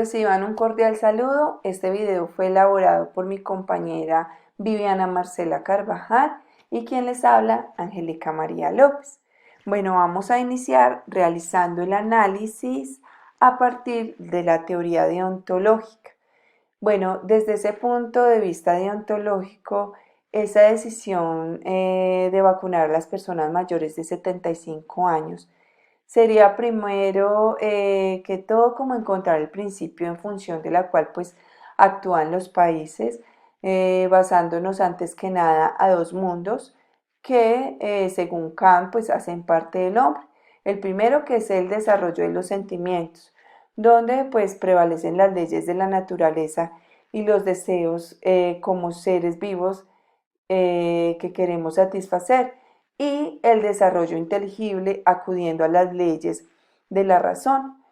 Reciban un cordial saludo. Este video fue elaborado por mi compañera Viviana Marcela Carvajal y quien les habla, Angélica María López. Bueno, vamos a iniciar realizando el análisis a partir de la teoría deontológica. Bueno, desde ese punto de vista deontológico, esa decisión de vacunar a las personas mayores de 75 años sería primero que todo como encontrar el principio en función de la cual pues actúan los países, basándonos antes que nada a dos mundos que según Kant pues hacen parte del hombre. El primero que es el desarrollo de los sentimientos, donde pues prevalecen las leyes de la naturaleza y los deseos como seres vivos que queremos satisfacer, y el desarrollo inteligible acudiendo a las leyes de la razón.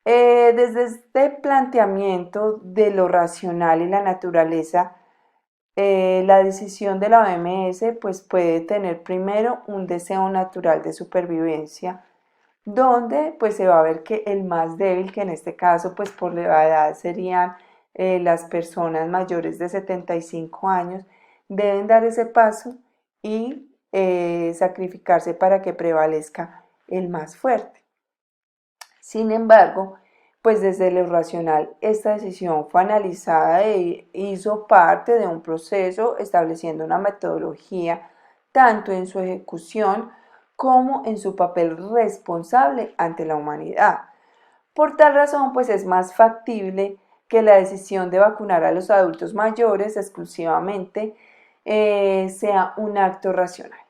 Desde este planteamiento de lo racional y la naturaleza, la decisión de la OMS pues puede tener primero un deseo natural de supervivencia, donde pues se va a ver que el más débil, que en este caso pues por la edad serían las personas mayores de 75 años, deben dar ese paso y sacrificarse para que prevalezca el más fuerte. Sin embargo, pues desde lo racional, esta decisión fue analizada e hizo parte de un proceso estableciendo una metodología tanto en su ejecución como en su papel responsable ante la humanidad. Por tal razón, pues es más factible que la decisión de vacunar a los adultos mayores exclusivamente sea un acto racional.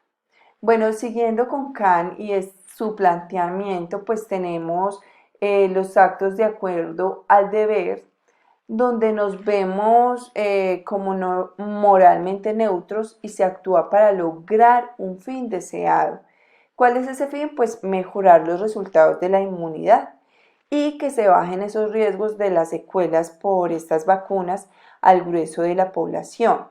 Bueno, siguiendo con Kant y su planteamiento, pues tenemos los actos de acuerdo al deber, donde nos vemos como moralmente neutros y se actúa para lograr un fin deseado. ¿Cuál es ese fin? Pues mejorar los resultados de la inmunidad y que se bajen esos riesgos de las secuelas por estas vacunas al grueso de la población.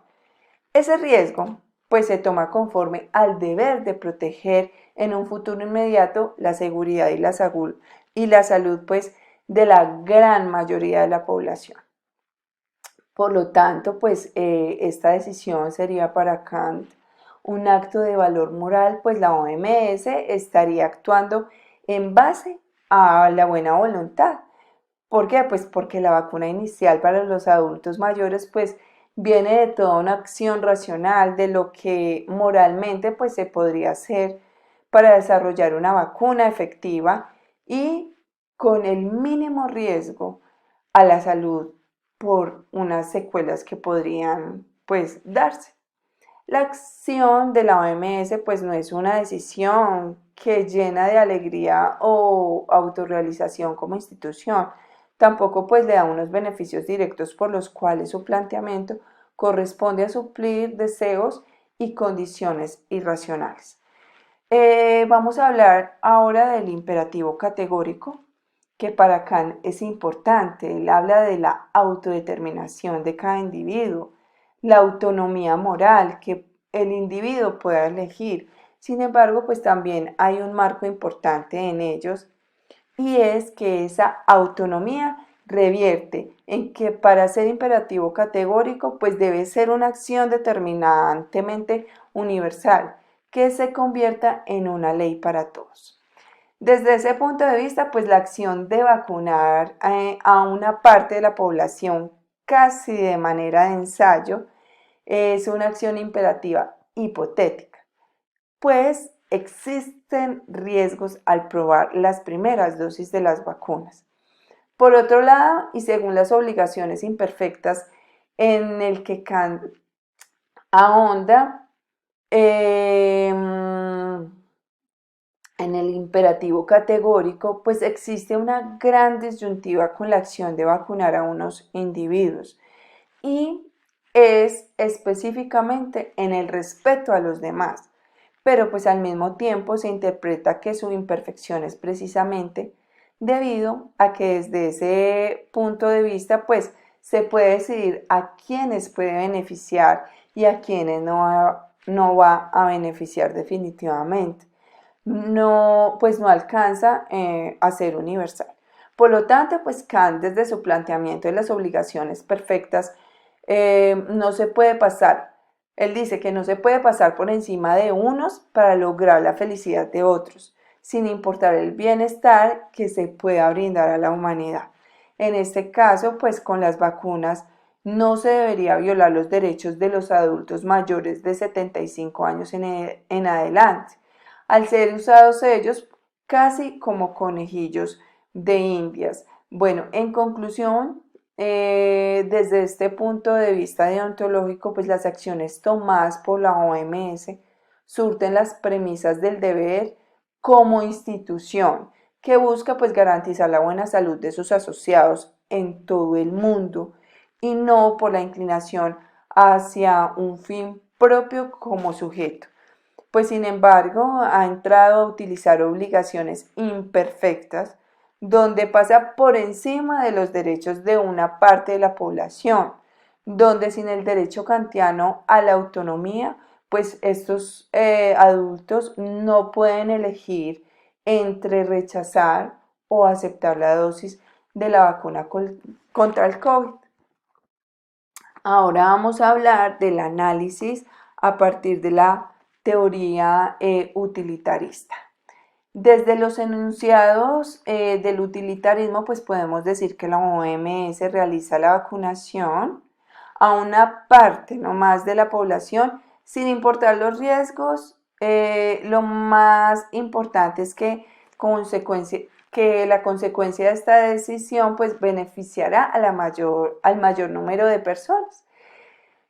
Ese riesgo pues se toma conforme al deber de proteger en un futuro inmediato la seguridad y la salud pues de la gran mayoría de la población. Por lo tanto, pues esta decisión sería para Kant un acto de valor moral, pues la OMS estaría actuando en base a la buena voluntad. ¿Por qué? Pues porque la vacuna inicial para los adultos mayores pues viene de toda una acción racional de lo que moralmente pues se podría hacer para desarrollar una vacuna efectiva y con el mínimo riesgo a la salud por unas secuelas que podrían pues darse. La acción de la OMS pues no es una decisión que llena de alegría o autorrealización como institución, tampoco pues le da unos beneficios directos por los cuales su planteamiento corresponde a suplir deseos y condiciones irracionales. Vamos a hablar ahora del imperativo categórico, que para Kant es importante. Él habla de la autodeterminación de cada individuo, la autonomía moral que el individuo pueda elegir. Sin embargo, pues también hay un marco importante en ellos, y es que esa autonomía revierte en que para ser imperativo categórico pues debe ser una acción determinantemente universal que se convierta en una ley para todos. Desde ese punto de vista, pues la acción de vacunar a una parte de la población casi de manera de ensayo es una acción imperativa hipotética, pues existen riesgos al probar las primeras dosis de las vacunas. Por otro lado, y según las obligaciones imperfectas en el que Kant ahonda, en el imperativo categórico, pues existe una gran disyuntiva con la acción de vacunar a unos individuos y es específicamente en el respeto a los demás, pero pues al mismo tiempo se interpreta que su imperfección es precisamente debido a que desde ese punto de vista pues se puede decidir a quiénes puede beneficiar y a quienes no va a beneficiar definitivamente. No, pues no alcanza a ser universal. Por lo tanto, pues Kant desde su planteamiento de las obligaciones perfectas no se puede pasar. Él dice que no se puede pasar por encima de unos para lograr la felicidad de otros, sin importar el bienestar que se pueda brindar a la humanidad. En este caso, pues con las vacunas no se debería violar los derechos de los adultos mayores de 75 años en adelante, al ser usados ellos casi como conejillos de indias. Bueno, en conclusión, desde este punto de vista deontológico, pues las acciones tomadas por la OMS surten las premisas del deber como institución que busca pues garantizar la buena salud de sus asociados en todo el mundo y no por la inclinación hacia un fin propio como sujeto. Pues sin embargo ha entrado a utilizar obligaciones imperfectas donde pasa por encima de los derechos de una parte de la población, donde sin el derecho kantiano a la autonomía, pues estos adultos no pueden elegir entre rechazar o aceptar la dosis de la vacuna contra el COVID. Ahora vamos a hablar del análisis a partir de la teoría utilitarista. Desde los enunciados del utilitarismo, pues podemos decir que la OMS realiza la vacunación a una parte nomás de la población sin importar los riesgos. Lo más importante es que la consecuencia de esta decisión pues beneficiará a al mayor número de personas.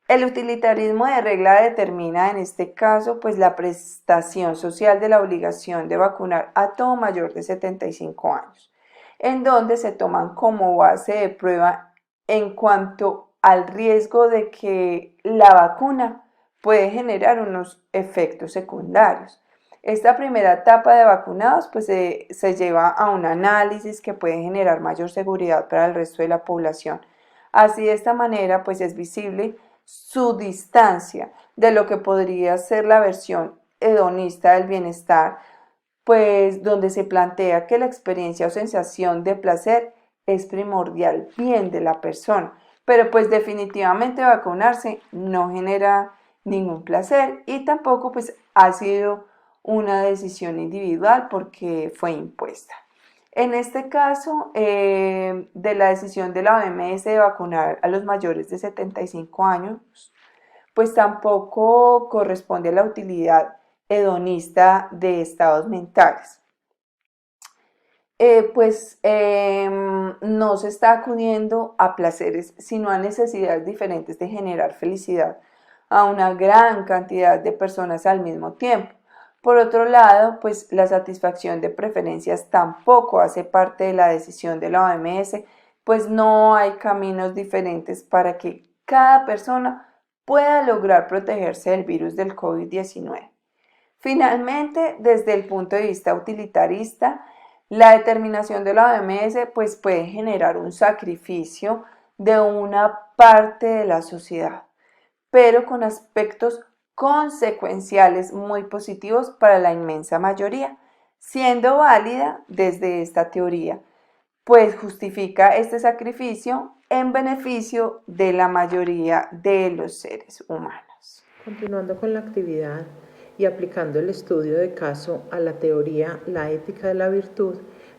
El utilitarismo de regla determina en este caso pues la prestación social de la obligación de vacunar a todo mayor de 75 años, en donde se toman como base de prueba en cuanto al riesgo de que la vacuna puede generar unos efectos secundarios. Esta primera etapa de vacunados pues se lleva a un análisis que puede generar mayor seguridad para el resto de la población. Así de esta manera pues es visible su distancia de lo que podría ser la versión hedonista del bienestar, pues donde se plantea que la experiencia o sensación de placer es primordial bien de la persona, pero pues definitivamente vacunarse no genera ningún placer y tampoco pues ha sido una decisión individual porque fue impuesta. En este caso, de la decisión de la OMS de vacunar a los mayores de 75 años, pues tampoco corresponde a la utilidad hedonista de estados mentales. No se está acudiendo a placeres, sino a necesidades diferentes de generar felicidad a una gran cantidad de personas al mismo tiempo. Por otro lado, pues la satisfacción de preferencias tampoco hace parte de la decisión de la OMS, pues no hay caminos diferentes para que cada persona pueda lograr protegerse del virus del COVID-19. Finalmente, desde el punto de vista utilitarista, la determinación de la OMS pues puede generar un sacrificio de una parte de la sociedad, pero con aspectos consecuenciales muy positivos para la inmensa mayoría, siendo válida desde esta teoría, pues justifica este sacrificio en beneficio de la mayoría de los seres humanos. Continuando con la actividad y aplicando el estudio de caso a la teoría La ética de la virtud,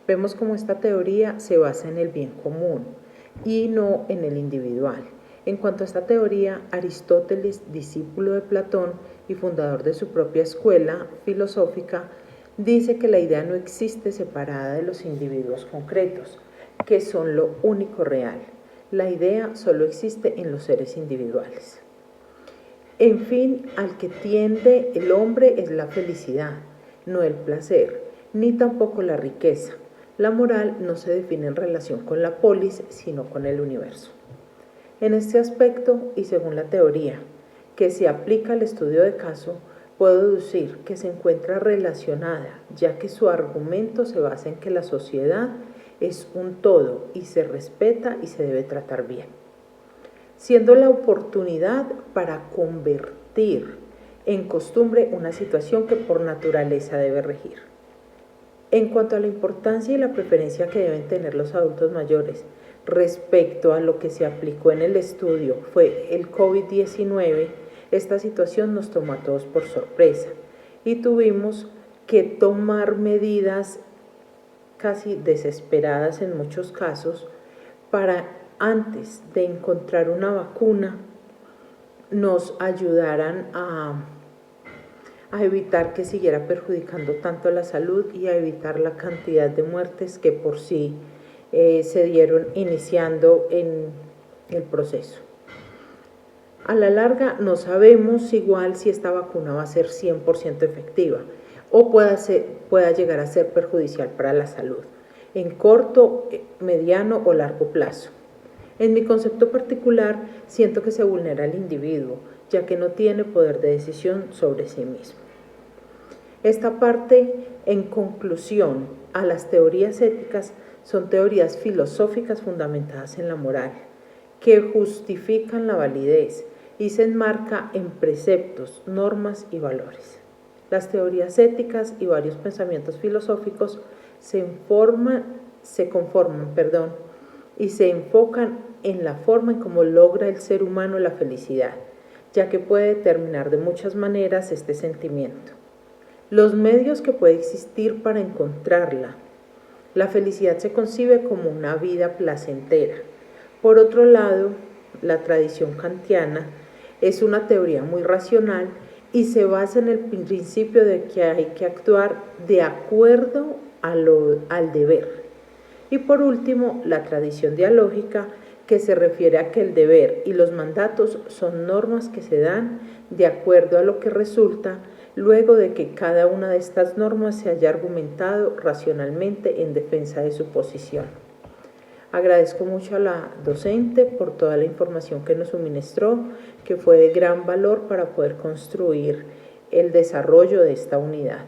vemos cómo esta teoría se basa en el bien común y no en el individual. En cuanto a esta teoría, Aristóteles, discípulo de Platón y fundador de su propia escuela filosófica, dice que la idea no existe separada de los individuos concretos, que son lo único real. La idea solo existe en los seres individuales. En fin, al que tiende el hombre es la felicidad, no el placer, ni tampoco la riqueza. La moral no se define en relación con la polis, sino con el universo. En este aspecto, y según la teoría que se aplica al estudio de caso, puedo deducir que se encuentra relacionada, ya que su argumento se basa en que la sociedad es un todo y se respeta y se debe tratar bien, siendo la oportunidad para convertir en costumbre una situación que por naturaleza debe regir. En cuanto a la importancia y la preferencia que deben tener los adultos mayores respecto a lo que se aplicó en el estudio fue el COVID-19, esta situación nos tomó a todos por sorpresa y tuvimos que tomar medidas casi desesperadas en muchos casos para, antes de encontrar una vacuna, nos ayudaran a evitar que siguiera perjudicando tanto la salud y a evitar la cantidad de muertes que por sí se dieron iniciando en el proceso. A la larga no sabemos igual si esta vacuna va a ser 100% efectiva o pueda llegar a ser perjudicial para la salud en corto, mediano o largo plazo. En mi concepto particular, siento que se vulnera al individuo, ya que no tiene poder de decisión sobre sí mismo. Esta parte, en conclusión, a las teorías éticas son teorías filosóficas fundamentadas en la moral, que justifican la validez y se enmarca en preceptos, normas y valores. Las teorías éticas y varios pensamientos filosóficos se conforman y se enfocan en la forma en cómo logra el ser humano la felicidad, ya que puede determinar de muchas maneras este sentimiento. Los medios que puede existir para encontrarla. La felicidad se concibe como una vida placentera. Por otro lado, la tradición kantiana es una teoría muy racional y se basa en el principio de que hay que actuar de acuerdo al deber. Y por último, la tradición dialógica, que se refiere a que el deber y los mandatos son normas que se dan de acuerdo a lo que resulta luego de que cada una de estas normas se haya argumentado racionalmente en defensa de su posición. Agradezco mucho a la docente por toda la información que nos suministró, que fue de gran valor para poder construir el desarrollo de esta unidad.